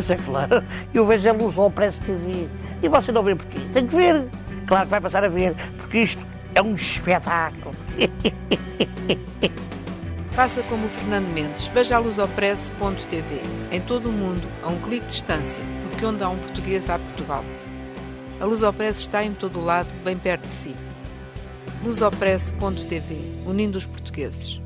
Mas é claro, eu vejo a Luz ao Press TV. E você não vê porquê? Tem que ver. Claro que vai passar a ver, porque isto é um espetáculo. Faça como o Fernando Mendes. Veja a lusopress.tv. Em todo o mundo, a um clique de distância, porque onde há um português há Portugal. A Luz ao Press está em todo o lado, bem perto de si. lusopress.tv, unindo os portugueses.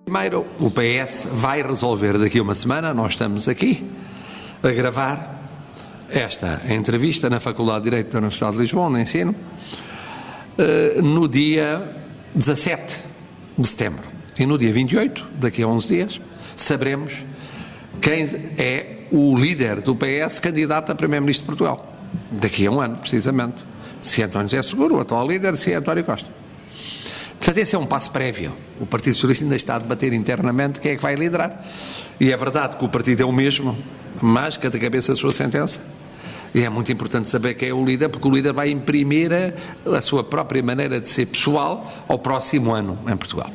Primeiro, o PS vai resolver daqui a uma semana, nós estamos aqui a gravar esta entrevista na Faculdade de Direito da Universidade de Lisboa, no ensino, no dia 17 de setembro. E no dia 28, daqui a 11 dias, saberemos quem é o líder do PS candidato a Primeiro-Ministro de Portugal. Daqui a um ano, precisamente. Se é António José Seguro, o atual líder, se é António Costa. Portanto, esse é um passo prévio. O Partido Socialista ainda está a debater internamente quem é que vai liderar. E é verdade que o partido é o mesmo, mas cada cabeça a sua sentença. E é muito importante saber quem é o líder, porque o líder vai imprimir a sua própria maneira de ser pessoal ao próximo ano em Portugal.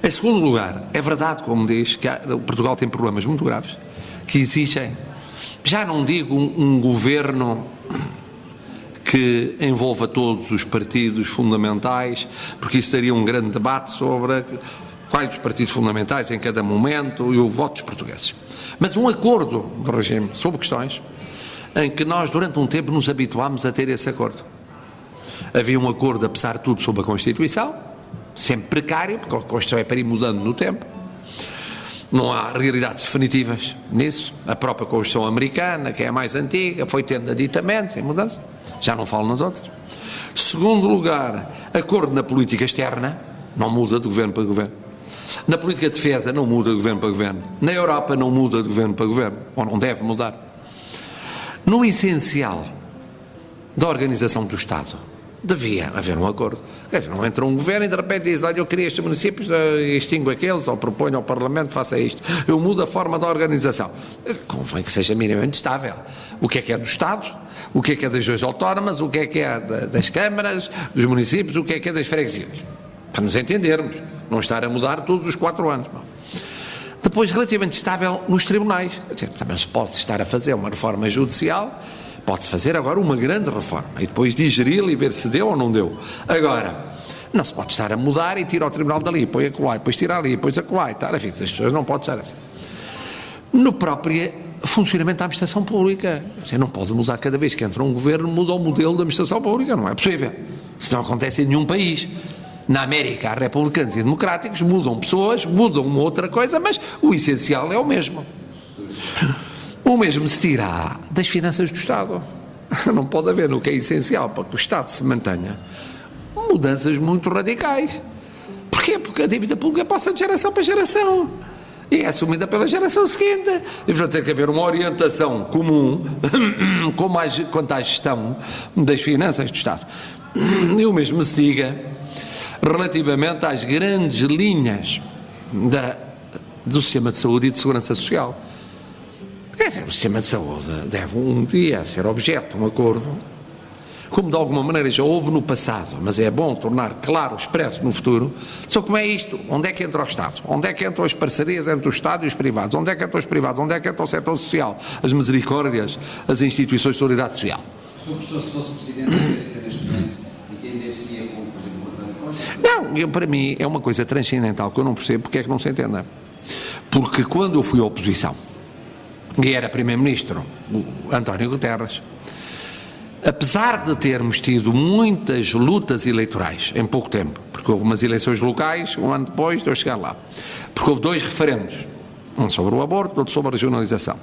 Em segundo lugar, é verdade, como diz, que Portugal tem problemas muito graves que exigem, já não digo um governo que envolva todos os partidos fundamentais, porque isso daria um grande debate sobre quais os partidos fundamentais em cada momento e o voto dos portugueses. Mas um acordo do regime sobre questões em que nós, durante um tempo, nos habituámos a ter esse acordo. Havia um acordo, apesar de tudo, sobre a Constituição, sempre precário, porque a Constituição é para ir mudando no tempo. Não há realidades definitivas nisso. A própria Constituição americana, que é a mais antiga, foi tendo aditamentos em mudança. Já não falo nas outras. Segundo lugar, acordo na política externa, não muda de governo para governo. Na política de defesa, não muda de governo para governo. Na Europa, não muda de governo para governo, ou não deve mudar. No essencial da organização do Estado, devia haver um acordo. Quer dizer, não entra um governo e de repente diz: olha, eu queria estes municípios, extingo aqueles, ou proponho ao Parlamento, faça isto. Eu mudo a forma da organização. Convém que seja minimamente estável. O que é do Estado? O que é das regiões autónomas? O que é das câmaras, dos municípios? O que é das freguesias? Para nos entendermos. Não estar a mudar todos os 4 anos. Depois, relativamente estável nos tribunais. Também se pode estar a fazer uma reforma judicial. Pode-se fazer agora uma grande reforma e depois digeri-la e ver se deu ou não deu. Agora, não se pode estar a mudar e tira ao tribunal dali, põe acolá, depois tira ali, depois acolá e tal. Enfim, as pessoas não podem estar assim. No próprio funcionamento da administração pública, você não pode mudar cada vez que entra um governo, muda o modelo da administração pública, não é possível. Isso não acontece em nenhum país. Na América há republicanos e democráticos, mudam pessoas, mudam uma outra coisa, mas o essencial é o mesmo. O mesmo se tira das finanças do Estado. Não pode haver, no que é essencial para que o Estado se mantenha, mudanças muito radicais. Porquê? Porque a dívida pública passa de geração para geração e é assumida pela geração seguinte. E portanto tem que haver uma orientação comum quanto à gestão das finanças do Estado. E o mesmo se diga relativamente às grandes linhas do sistema de saúde e de segurança social. O sistema de saúde deve um dia ser objeto de um acordo, como de alguma maneira já houve no passado, mas é bom tornar claro, expresso no futuro. Só como é isto? Onde é que entra o Estado? Onde é que entram as parcerias entre o Estado e os privados? Onde é que entram os privados? Onde é que entra o setor social? As misericórdias, as instituições de solidariedade social? Se fosse Presidente neste momento, entender-se-ia como Presidente do António Costa? Não, para mim é uma coisa transcendental que eu não percebo porque é que não se entenda. Porque quando eu fui à oposição, e era Primeiro-Ministro, o António Guterres, apesar de termos tido muitas lutas eleitorais em pouco tempo, porque houve umas eleições locais, um ano depois de eu chegar lá, porque houve 2 referendos, um sobre o aborto, outro sobre a regionalização,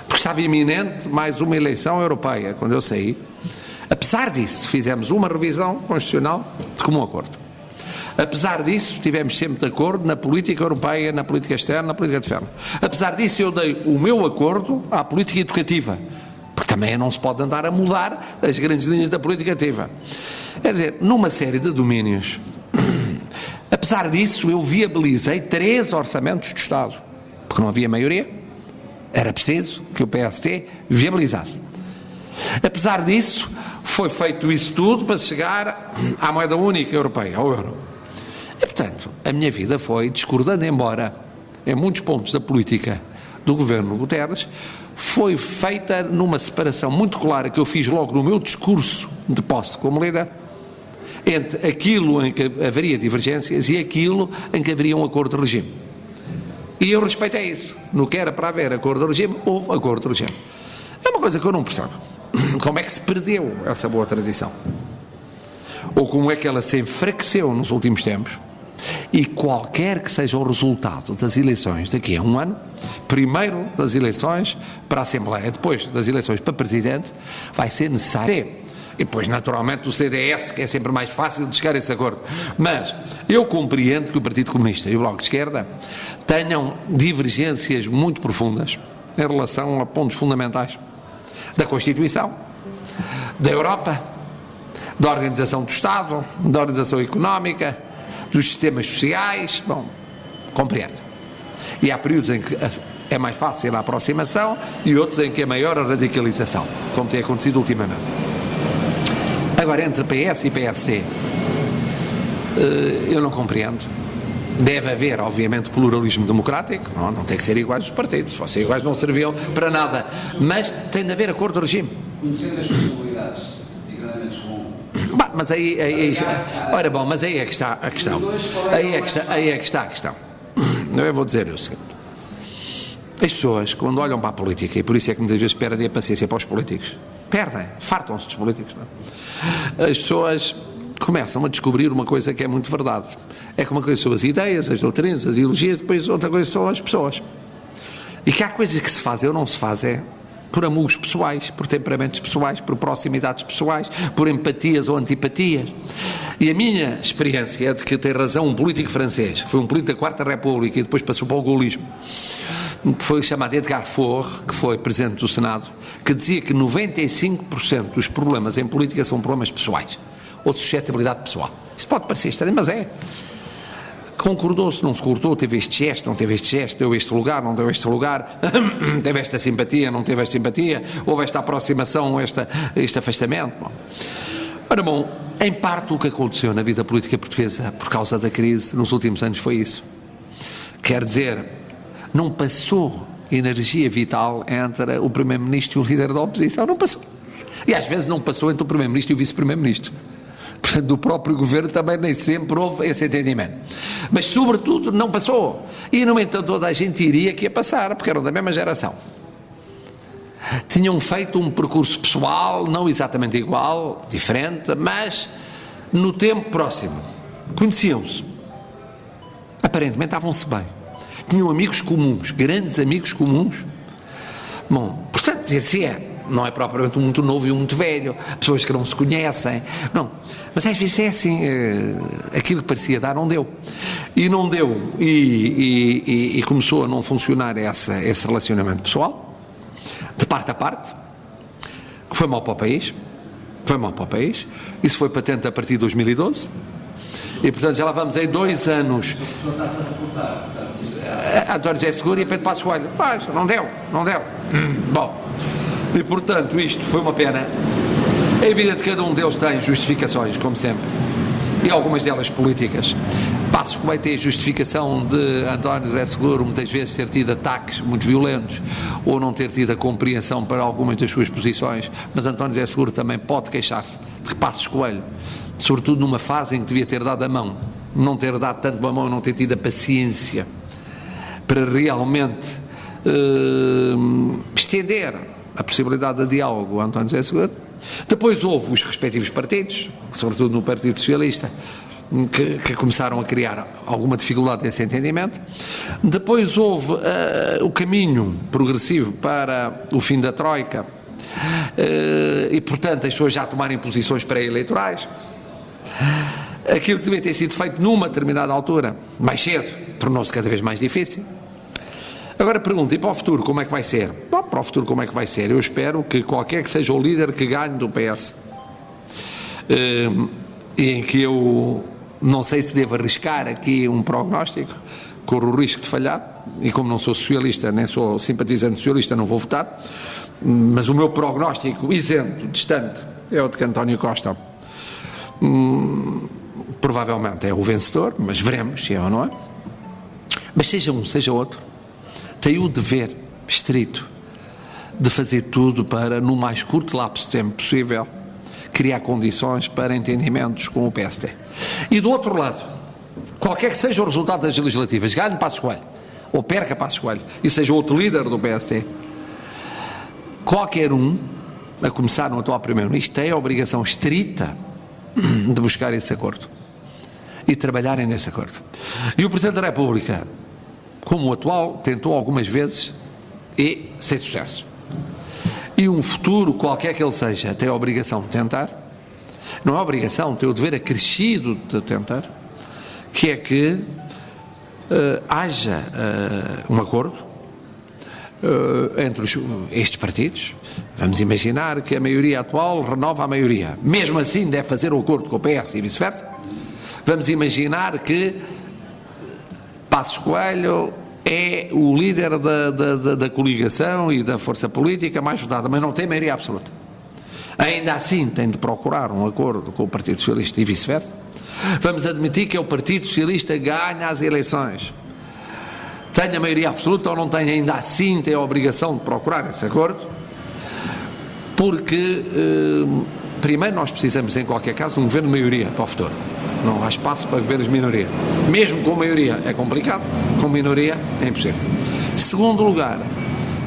porque estava iminente mais uma eleição europeia, quando eu saí. Apesar disso, fizemos uma revisão constitucional de comum acordo. Apesar disso, estivemos sempre de acordo na política europeia, na política externa, na política de ferro. Apesar disso, eu dei o meu acordo à política educativa, porque também não se pode andar a mudar as grandes linhas da política educativa. Quer dizer, numa série de domínios, Apesar disso, eu viabilizei 3 orçamentos de Estado, porque não havia maioria, era preciso que o PST viabilizasse. Apesar disso, foi feito isso tudo para chegar à moeda única europeia, ao euro. E, portanto, a minha vida foi discordando, embora em muitos pontos da política do governo Guterres, foi feita numa separação muito clara que eu fiz logo no meu discurso de posse como líder, entre aquilo em que haveria divergências e aquilo em que haveria um acordo de regime. E eu respeitei isso. No que era para haver acordo de regime, houve acordo de regime. É uma coisa que eu não percebo. Como é que se perdeu essa boa tradição? Ou como é que ela se enfraqueceu nos últimos tempos? E qualquer que seja o resultado das eleições daqui a um ano, primeiro das eleições para a Assembleia, depois das eleições para Presidente, vai ser necessário. E depois, naturalmente, o CDS, que é sempre mais fácil de chegar a esse acordo. Mas eu compreendo que o Partido Comunista e o Bloco de Esquerda tenham divergências muito profundas em relação a pontos fundamentais da Constituição, da Europa, da organização do Estado, da organização económica, dos sistemas sociais. Bom, compreendo. E há períodos em que é mais fácil a aproximação e outros em que é maior a radicalização, como tem acontecido ultimamente. Agora, entre PS e PSD, eu não compreendo. Deve haver, obviamente, pluralismo democrático, não tem que ser iguais os partidos, se fossem iguais não serviam para nada, mas tem de haver acordo de regime. Conhecendo as possibilidades, designadamente com... Mas ora bom, mas aí é que está a questão. Aí é que está a questão. Eu vou dizer o seguinte. As pessoas, quando olham para a política, e por isso é que muitas vezes perdem a paciência para os políticos, fartam-se dos políticos, não é? As pessoas começam a descobrir uma coisa que é muito verdade. É que uma coisa são as ideias, as doutrinas, as ideologias, depois outra coisa são as pessoas. E que há coisas que se fazem ou não se fazem por amigos pessoais, por temperamentos pessoais, por proximidades pessoais, por empatias ou antipatias. E a minha experiência é de que tem razão um político francês, que foi um político da Quarta República e depois passou para o gaullismo, que foi chamado Edgar Faure, que foi presidente do Senado, que dizia que 95% dos problemas em política são problemas pessoais, ou de suscetibilidade pessoal. Isso pode parecer estranho, mas é. Concordou-se, não se concordou, teve este gesto, não teve este gesto, deu este lugar, não deu este lugar, teve esta simpatia, não teve esta simpatia, houve esta aproximação, este afastamento. Ora bom, em parte o que aconteceu na vida política portuguesa por causa da crise nos últimos anos foi isso. Quer dizer, não passou energia vital entre o Primeiro-Ministro e o líder da oposição, não passou. E às vezes não passou entre o Primeiro-Ministro e o Vice-Primeiro-Ministro. Portanto, do próprio governo também nem sempre houve esse entendimento. Mas, sobretudo, não passou. E, no entanto, toda a gente iria que ia passar, porque eram da mesma geração. Tinham feito um percurso pessoal, não exatamente igual, diferente, mas no tempo próximo. Conheciam-se. Aparentemente, estavam-se bem. Tinham amigos comuns, grandes amigos comuns. Bom, portanto, dizer-se não é propriamente um muito novo e um muito velho, pessoas que não se conhecem, não, mas às vezes é assim, aquilo que parecia dar não deu, e não deu, e começou a não funcionar esse relacionamento pessoal, de parte a parte, que foi mal para o país, isso foi patente a partir de 2012, e portanto já lá vamos em 2 anos, António José Seguro e Pedro Passos Coelho, mas não deu, bom. E, portanto, isto foi uma pena. É evidente que cada um deles tem justificações, como sempre, e algumas delas políticas. Passos Coelho tem a justificação de António José Seguro muitas vezes ter tido ataques muito violentos ou não ter tido a compreensão para algumas das suas posições, mas António José Seguro também pode queixar-se de que Passos Coelho, sobretudo numa fase em que devia ter dado a mão, não ter dado tanto a mão e não ter tido a paciência para realmente estender a possibilidade de diálogo a António José Seguro. Depois houve os respectivos partidos, sobretudo no Partido Socialista, que começaram a criar alguma dificuldade nesse entendimento. Depois houve o caminho progressivo para o fim da Troika e, portanto, as pessoas já tomarem posições pré-eleitorais. Aquilo que devia ter sido feito numa determinada altura, mais cedo, tornou-se cada vez mais difícil. Agora pergunto, e para o futuro como é que vai ser? Bom, para o futuro como é que vai ser? Eu espero que qualquer que seja o líder que ganhe do PS, e em que eu não sei se devo arriscar aqui um prognóstico, corro o risco de falhar, e como não sou socialista, nem sou simpatizante socialista, não vou votar, mas o meu prognóstico isento, distante, é o de que António Costa provavelmente é o vencedor, mas veremos se é ou não é. Mas seja um, seja outro, tem o dever estrito de fazer tudo para, no mais curto lapso de tempo possível, criar condições para entendimentos com o PSD. E do outro lado, qualquer que seja o resultado das legislativas, ganhe Passos Coelho ou perca Passos Coelho e seja outro líder do PSD, qualquer um, a começar no atual Primeiro-Ministro, tem a obrigação estrita de buscar esse acordo e trabalharem nesse acordo. E o Presidente da República, como o atual, tentou algumas vezes e sem sucesso. E um futuro, qualquer que ele seja, tem a obrigação de tentar, não é obrigação, tem o dever acrescido de tentar, que é que haja um acordo entre estes partidos. Vamos imaginar que a maioria atual renova a maioria. Mesmo assim deve fazer o acordo com o PS e vice-versa. Vamos imaginar que Passos Coelho é o líder da coligação e da força política mais votada, mas não tem maioria absoluta. Ainda assim tem de procurar um acordo com o Partido Socialista e vice-versa. Vamos admitir que é o Partido Socialista ganha as eleições. Tenha maioria absoluta ou não tenha, ainda assim tem a obrigação de procurar esse acordo, porque primeiro nós precisamos, em qualquer caso, de um governo de maioria para o futuro. Não há espaço para governos de minoria. Mesmo com maioria é complicado, com minoria é impossível. Segundo lugar,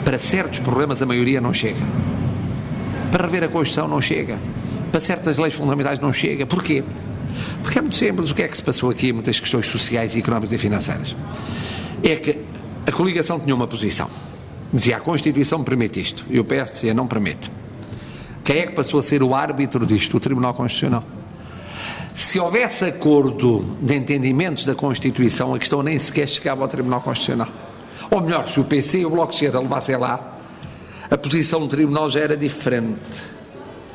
para certos problemas a maioria não chega. Para rever a Constituição não chega. Para certas leis fundamentais não chega. Porquê? Porque é muito simples. O que é que se passou aqui? Muitas questões sociais, económicas e financeiras. É que a coligação tinha uma posição. Dizia a Constituição permite isto. E o PS dizia não permite. Quem é que passou a ser o árbitro disto? O Tribunal Constitucional. Se houvesse acordo de entendimentos da Constituição, a questão nem sequer chegava ao Tribunal Constitucional. Ou melhor, se o PC e o Bloco de Esquerda levassem lá, a posição do Tribunal já era diferente.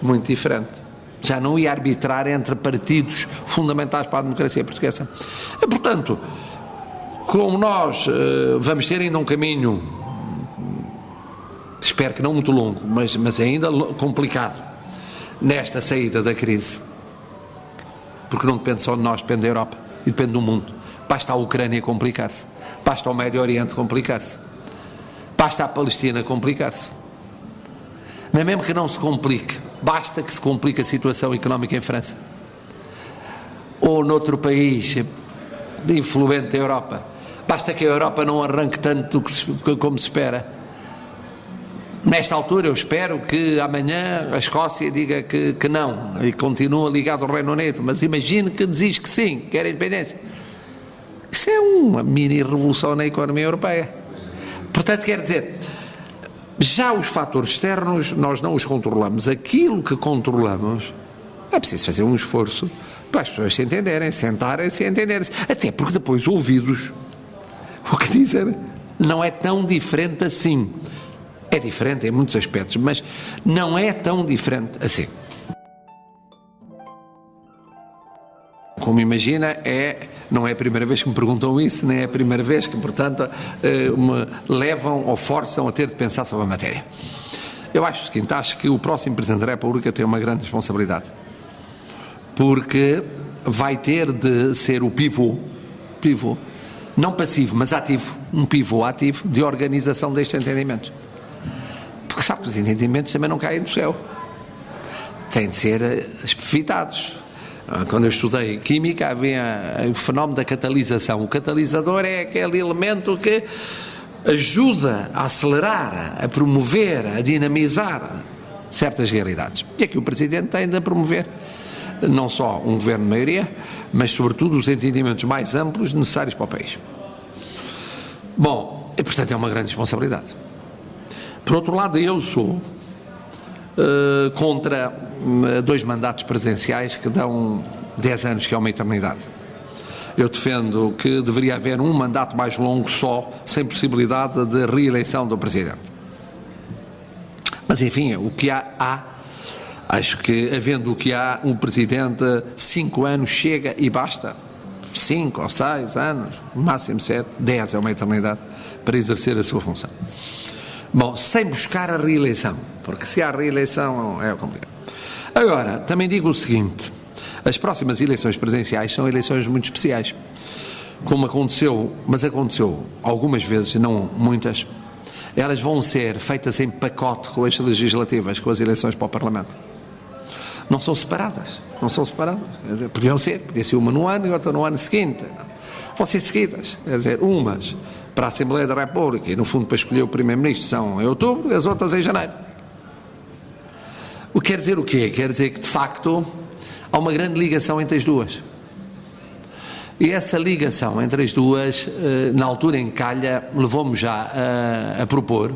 Muito diferente. Já não ia arbitrar entre partidos fundamentais para a democracia portuguesa. E, portanto, como nós vamos ter ainda um caminho, espero que não muito longo, mas ainda complicado, nesta saída da crise, porque não depende só de nós, depende da Europa e depende do mundo. Basta a Ucrânia complicar-se, basta o Médio Oriente complicar-se, basta a Palestina complicar-se. Mas mesmo que não se complique, basta que se complique a situação económica em França ou noutro país influente da Europa. Basta que a Europa não arranque tanto como se espera. Nesta altura eu espero que amanhã a Escócia diga que não e continua ligado ao Reino Unido, mas imagine que diz que sim, quer a independência. Isso é uma mini revolução na economia europeia. Portanto, quer dizer, já os fatores externos nós não os controlamos. Aquilo que controlamos é preciso fazer um esforço para as pessoas se entenderem, sentarem-se e entenderem-se. Até porque depois ouvidos, o que dizer, não é tão diferente assim. É diferente em muitos aspectos, mas não é tão diferente assim. Como imagina, não é a primeira vez que me perguntam isso, nem é a primeira vez que, portanto, me levam ou forçam a ter de pensar sobre a matéria. Eu acho o seguinte, acho que o próximo Presidente da República tem uma grande responsabilidade, porque vai ter de ser o pivô, não passivo, mas ativo, um pivô ativo de organização destes entendimentos. Porque sabe que os entendimentos também não caem do céu. Têm de ser especificados. Quando eu estudei Química, havia o fenómeno da catalisação. O catalisador é aquele elemento que ajuda a acelerar, a promover, a dinamizar certas realidades. E aqui o Presidente tem de promover não só um governo de maioria, mas sobretudo os entendimentos mais amplos necessários para o país. Bom, e portanto é uma grande responsabilidade. Por outro lado, eu sou contra 2 mandatos presidenciais que dão 10 anos, que é uma eternidade. Eu defendo que deveria haver um mandato mais longo só, sem possibilidade de reeleição do Presidente. Mas enfim, o que há Acho que, havendo o que há, um presidente, 5 anos chega e basta. 5 ou 6 anos, no máximo 7, 10 é uma eternidade, para exercer a sua função. Bom, sem buscar a reeleição, porque se há reeleição é complicado. Agora, também digo o seguinte: as próximas eleições presidenciais são eleições muito especiais. Como aconteceu, mas aconteceu algumas vezes, não muitas, elas vão ser feitas em pacote com as legislativas, com as eleições para o Parlamento. Não são separadas, quer dizer, podia ser uma no ano e outra no ano seguinte. Vão ser seguidas, quer dizer, umas para a Assembleia da República e, no fundo, para escolher o Primeiro-Ministro são em outubro e as outras em janeiro. O que quer dizer o quê? Quer dizer que, de facto, há uma grande ligação entre as duas. E essa ligação entre as duas, na altura em que calha, levou-me já a propor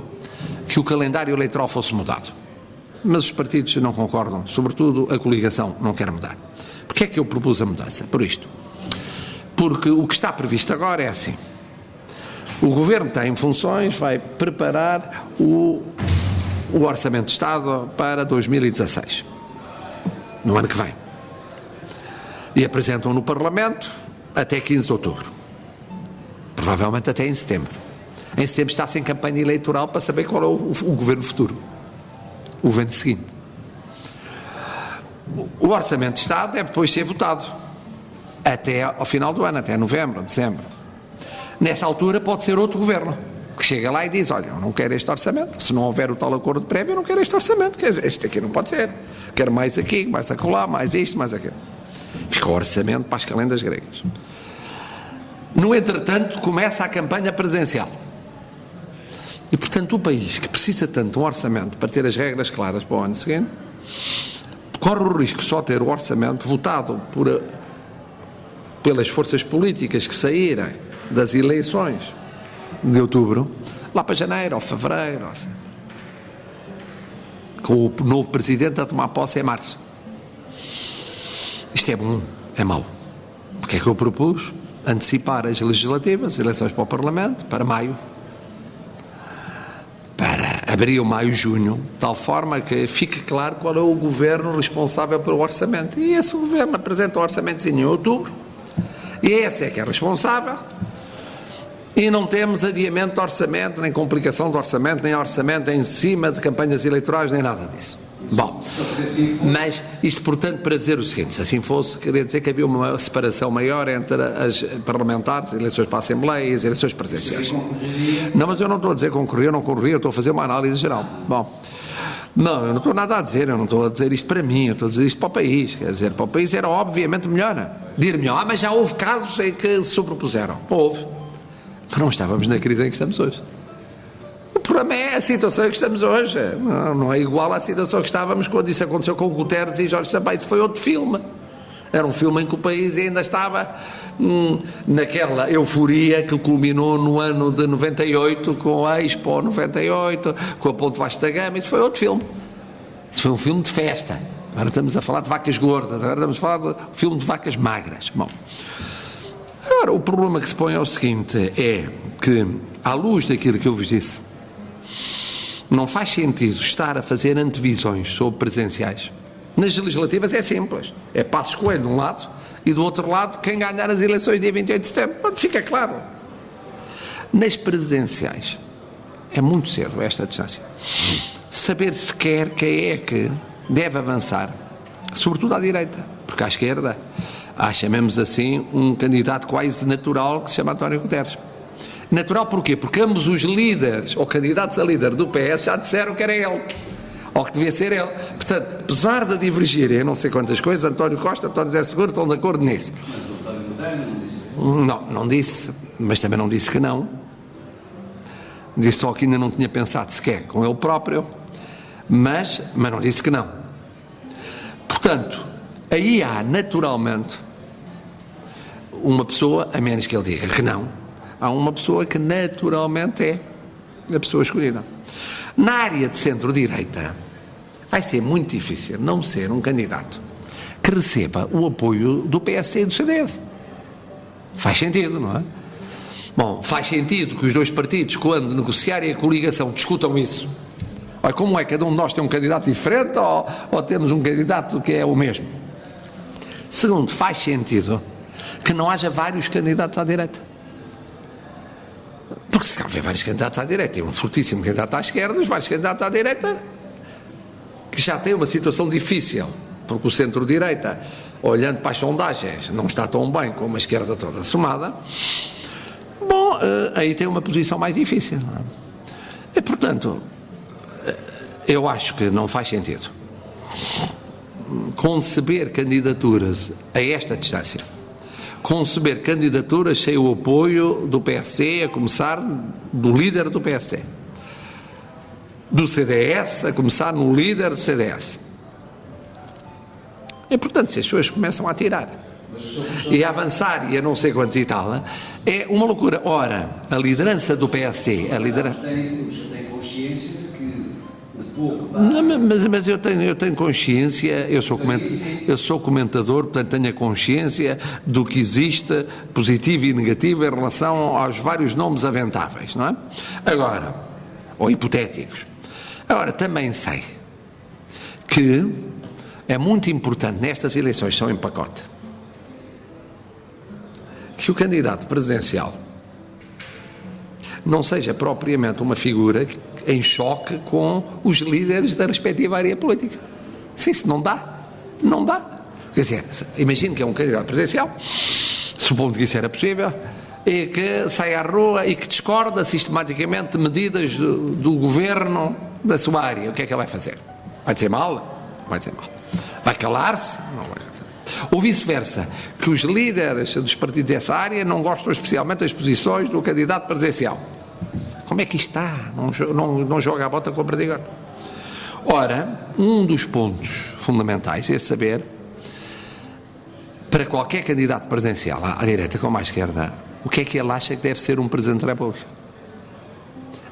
que o calendário eleitoral fosse mudado. Mas os partidos não concordam, sobretudo a coligação não quer mudar. Porquê é que eu propus a mudança? Por isto. Porque o que está previsto agora é assim: o Governo está em funções, vai preparar o Orçamento de Estado para 2016, no ano que vem, e apresentam no Parlamento até 15 de outubro, provavelmente até em setembro. Em setembro está-se em campanha eleitoral para saber qual é o Governo futuro, o Governo seguinte. O Orçamento de Estado deve depois ser votado até ao final do ano, até novembro, dezembro. Nessa altura pode ser outro Governo que chega lá e diz: olha, eu não quero este orçamento, se não houver o tal acordo prévio, eu não quero este orçamento, quer dizer, este aqui não pode ser, quero mais aqui, mais acolá, mais isto, mais aquilo. Fica o orçamento para as calendas gregas. No entretanto, começa a campanha presidencial. E, portanto, o país que precisa tanto de um orçamento para ter as regras claras para o ano seguinte, corre o risco de só ter o orçamento votado pelas forças políticas que saírem das eleições de outubro, lá para janeiro ou fevereiro, ou assim, com o novo presidente a tomar posse em março. Isto é bom, é mau. O que é que eu propus? Antecipar as legislativas, as eleições para o Parlamento, para maio, para abril, maio, junho, de tal forma que fique claro qual é o Governo responsável pelo orçamento. E esse Governo apresenta o orçamento em outubro, e esse é que é responsável, e não temos adiamento de orçamento, nem complicação de orçamento, nem orçamento em cima de campanhas eleitorais, nem nada disso. Bom, mas isto, portanto, para dizer o seguinte: se assim fosse, queria dizer que havia uma separação maior entre as parlamentares, as eleições para a Assembleia e as eleições presidenciais. Não, mas eu não estou a dizer concorrer ou não concorrer, eu estou a fazer uma análise geral. Bom, não, eu não estou nada a dizer, eu não estou a dizer isto para mim, eu estou a dizer isto para o país. Quer dizer, para o país era obviamente melhor. Dir-me: mas já houve casos em que se sobrepuseram. Houve. Mas não estávamos na crise em que estamos hoje. O problema é a situação em que estamos hoje. Não é igual à situação que estávamos quando isso aconteceu com Guterres e Jorge Sampaio. Isso foi outro filme. Era um filme em que o país ainda estava naquela euforia que culminou no ano de 98, com a Expo 98, com a Ponte Vasco da Gama. Isso foi outro filme. Isso foi um filme de festa. Agora estamos a falar de vacas gordas, agora estamos a falar de filme de vacas magras. Bom, agora o problema que se põe é o seguinte: é que, à luz daquilo que eu vos disse, não faz sentido estar a fazer antevisões sobre presidenciais. Nas legislativas é simples, é Passos Coelho de um lado e do outro lado quem ganhar as eleições dia 28 de setembro, fica claro. Nas presidenciais é muito cedo esta distância. Saber sequer quem é que deve avançar, sobretudo à direita, porque à esquerda há, chamemos assim, um candidato quase natural que se chama António Guterres. Natural porquê? Porque ambos os líderes, ou candidatos a líder do PS, já disseram que era ele, ou que devia ser ele. Portanto, apesar de divergirem não sei quantas coisas, António Costa, António José Seguro estão de acordo nisso. Mas o António Guterres não disse. Não disse, mas também não disse que não. Disse só que ainda não tinha pensado sequer com ele próprio, mas não disse que não. Portanto, aí há naturalmente uma pessoa, a menos que ele diga que não, há uma pessoa que naturalmente é a pessoa escolhida. Na área de centro-direita vai ser muito difícil não ser um candidato que receba o apoio do PSD e do CDS. Faz sentido, não é? Bom, faz sentido que os dois partidos, quando negociarem a coligação, discutam isso. Olha, como é que cada um de nós tem um candidato diferente ou temos um candidato que é o mesmo? Segundo, faz sentido que não haja vários candidatos à direita. Porque se houver vários candidatos à direita e um fortíssimo candidato à esquerda, os vários candidatos à direita que já têm uma situação difícil, porque o centro-direita, olhando para as sondagens, não está tão bem como a esquerda toda somada, bom, aí tem uma posição mais difícil. Não é? E, portanto, eu acho que não faz sentido conceber candidaturas a esta distância. Conceber candidaturas sem o apoio do PSD, a começar do líder do PSD. Do CDS, a começar no líder do CDS. E, portanto, se as pessoas começam a tirar e a avançar e a não sei quantos e tal, é uma loucura. Ora, a liderança do PSD... A liderança... Tem consciência de que o povo... Mas eu tenho consciência, eu sou comentador, portanto tenho a consciência do que existe positivo e negativo em relação aos vários nomes aventáveis, não é? Agora, ou hipotéticos. Agora, também sei que é muito importante nestas eleições, são em pacote, que o candidato presidencial não seja propriamente uma figura em choque com os líderes da respectiva área política. Sim, isso não dá. Não dá. Quer dizer, imagino que é um candidato presidencial, supondo que isso era possível, e que sai à rua e que discorda sistematicamente de medidas do governo da sua área. O que é que ele vai fazer? Vai dizer mal? Vai dizer mal. Vai calar-se? Não vai fazer. Ou vice-versa, que os líderes dos partidos dessa área não gostam especialmente das posições do candidato presidencial. Como é que isto está? Não joga a bota com a perdigota. Ora, um dos pontos fundamentais é saber, para qualquer candidato presidencial, à direita como à esquerda, o que é que ele acha que deve ser um Presidente da República.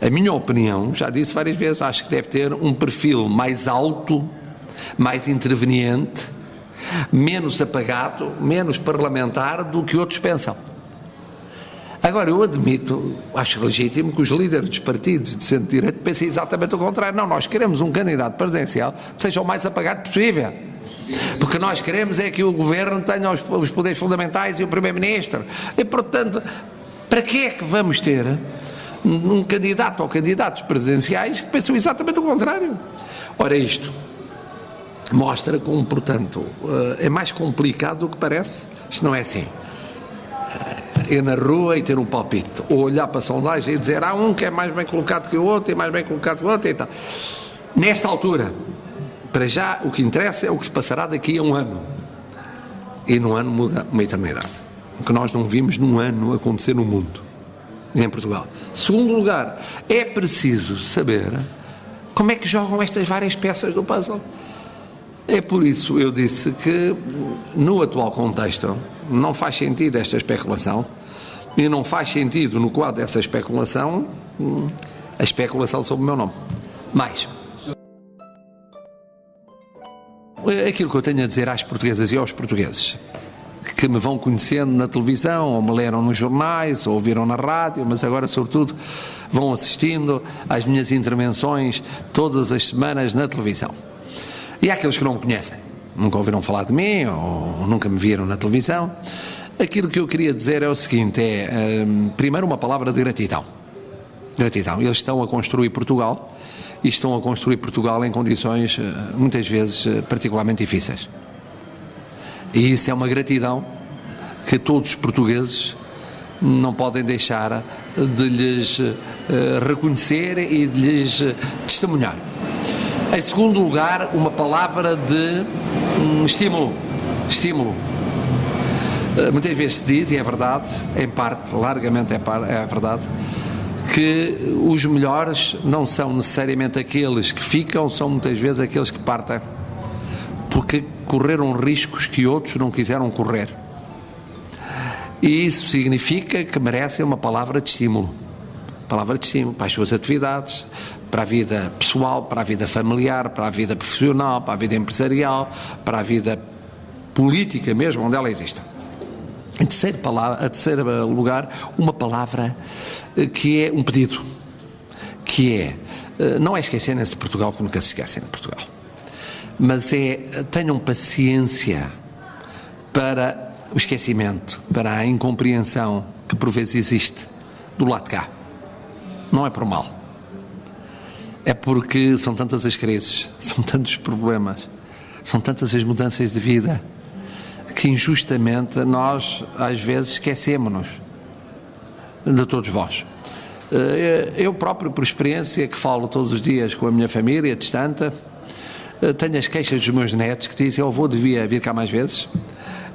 A minha opinião, já disse várias vezes, acho que deve ter um perfil mais alto, mais interveniente, menos apagado, menos parlamentar do que outros pensam. Agora, eu admito, acho legítimo que os líderes dos partidos de centro-direita pensem exatamente o contrário. Não, nós queremos um candidato presidencial que seja o mais apagado possível. Porque nós queremos é que o governo tenha os poderes fundamentais e o primeiro-ministro. E, portanto, para que é que vamos ter um candidato ou candidatos presidenciais que pensam exatamente o contrário? Ora, isto mostra como, portanto, é mais complicado do que parece. Isto não é assim. Ir na rua e ter um palpite, ou olhar para a sondagem e dizer há um que é mais bem colocado que o outro, e mais bem colocado que o outro e tal. Nesta altura, para já, o que interessa é o que se passará daqui a um ano. E num ano muda uma eternidade. O que nós não vimos num ano acontecer no mundo, nem em Portugal. Segundo lugar, é preciso saber como é que jogam estas várias peças do puzzle. É por isso eu disse que no atual contexto não faz sentido esta especulação, e não faz sentido no quadro dessa especulação a especulação sobre o meu nome. Mais aquilo que eu tenho a dizer às portuguesas e aos portugueses que me vão conhecendo na televisão, ou me leram nos jornais, ou ouviram na rádio, mas agora sobretudo vão assistindo às minhas intervenções todas as semanas na televisão. E há aqueles que não me conhecem, nunca ouviram falar de mim ou nunca me viram na televisão. Aquilo que eu queria dizer é o seguinte, primeiro uma palavra de gratidão. Gratidão. Eles estão a construir Portugal e estão a construir Portugal em condições muitas vezes particularmente difíceis. E isso é uma gratidão que todos os portugueses não podem deixar de lhes reconhecer e de lhes testemunhar. Em segundo lugar, uma palavra de estímulo. Estímulo. Muitas vezes se diz, e é verdade, em parte, largamente é verdade, que os melhores não são necessariamente aqueles que ficam, são muitas vezes aqueles que partem, porque correram riscos que outros não quiseram correr. E isso significa que merecem uma palavra de estímulo. Palavra de estímulo para as suas atividades, para a vida pessoal, para a vida familiar, para a vida profissional, para a vida empresarial, para a vida política mesmo, onde ela existe. Em terceiro lugar, uma palavra que é um pedido, que é Não é esquecerem-se de Portugal, que nunca se esquecem de Portugal. Mas tenham paciência para o esquecimento, para a incompreensão que por vezes existe do lado de cá. Não é por mal. É porque são tantas as crises, são tantos problemas, são tantas as mudanças de vida, que injustamente nós às vezes esquecemos-nos de todos vós. Eu próprio, por experiência, que falo todos os dias com a minha família distante, tenho as queixas dos meus netos que dizem: o avô devia vir cá mais vezes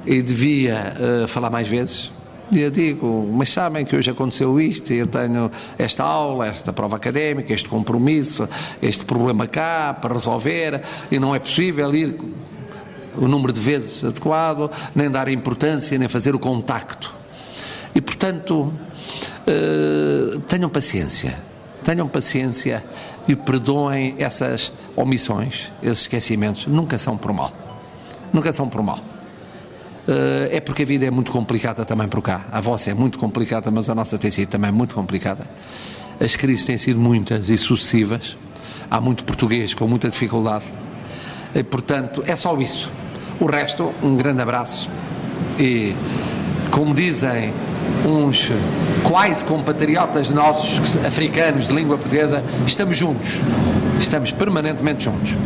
e devia falar mais vezes. E eu digo: mas sabem que hoje aconteceu isto, eu tenho esta aula, esta prova académica, este compromisso, este problema cá para resolver, e não é possível ir o número de vezes adequado, nem dar importância, nem fazer o contacto. E, portanto, tenham paciência e perdoem essas omissões, esses esquecimentos. Nunca são por mal. É porque a vida é muito complicada também por cá. A vossa é muito complicada, mas a nossa tem sido também muito complicada. As crises têm sido muitas e sucessivas. Há muito português com muita dificuldade. E, portanto, é só isso. O resto, um grande abraço. E, como dizem uns quase compatriotas nossos africanos de língua portuguesa, estamos juntos. Estamos permanentemente juntos.